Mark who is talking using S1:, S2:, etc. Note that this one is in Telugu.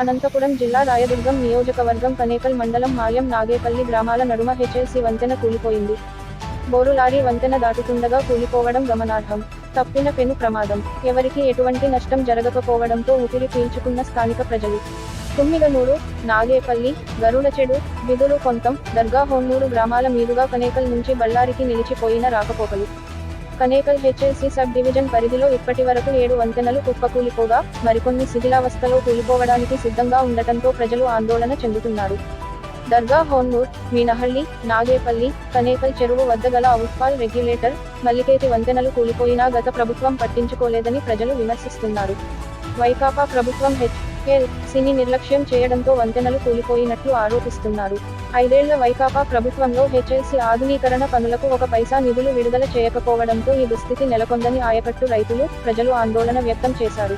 S1: అనంతపురం జిల్లా రాయదుర్గం నియోజకవర్గం కనేకల్ మండలం మాల్యం నాగేపల్లి గ్రామాల నడుమ హెచ్ఎల్సీ వంతెన కూలిపోయింది. బోరు లారీ వంతెన దాటుతుండగా కూలిపోవడం గమనార్హం. తప్పిన పెను ప్రమాదం. ఎవరికీ ఎటువంటి నష్టం జరగకపోవడంతో ఊపిరి పీల్చుకున్న స్థానిక ప్రజలు. తుమ్మిగనూరు, నాగేపల్లి, గరుడచెడు, బిదురు కొంతం, దర్గా హోన్నూరు గ్రామాల మీదుగా కనేకల్ నుంచి బళ్ళారికి నిలిచిపోయిన రాకపోకలు. కనేకల్ హెచ్ఎల్సీ సబ్ డివిజన్ పరిధిలో ఇప్పటివరకు 7 వంతెనలు కుప్పకూలిపోగా, మరికొన్ని శిథిలావస్థలో కూలిపోవడానికి సిద్ధంగా ఉండటంతో ప్రజలు ఆందోళన చెందుతున్నారు. దర్గా హోన్నూర్, మీనహళ్లి, నాగేపల్లి, కనేకల్ చెరువు వద్ద గల అవుట్ఫాల్ రెగ్యులేటర్, మల్లికేతి వంతెనలు కూలిపోయినా గత ప్రభుత్వం పట్టించుకోలేదని ప్రజలు విమర్శిస్తున్నారు. వైకాపా ప్రభుత్వం హెచ్ఎల్సీని నిర్లక్ష్యం చేయడంతో వంతెనలు కూలిపోయినట్లు ఆరోపిస్తున్నారు. 5 ఏళ్ల వైకాపా ప్రభుత్వంలో హెచ్ఎల్సీ ఆధునీకరణ పనులకు 1 పైసా నిధులు విడుదల చేయకపోవడంతో ఈ దుస్థితి నెలకొందని ఆయకట్టు రైతులు, ప్రజలు ఆందోళన వ్యక్తం చేశారు.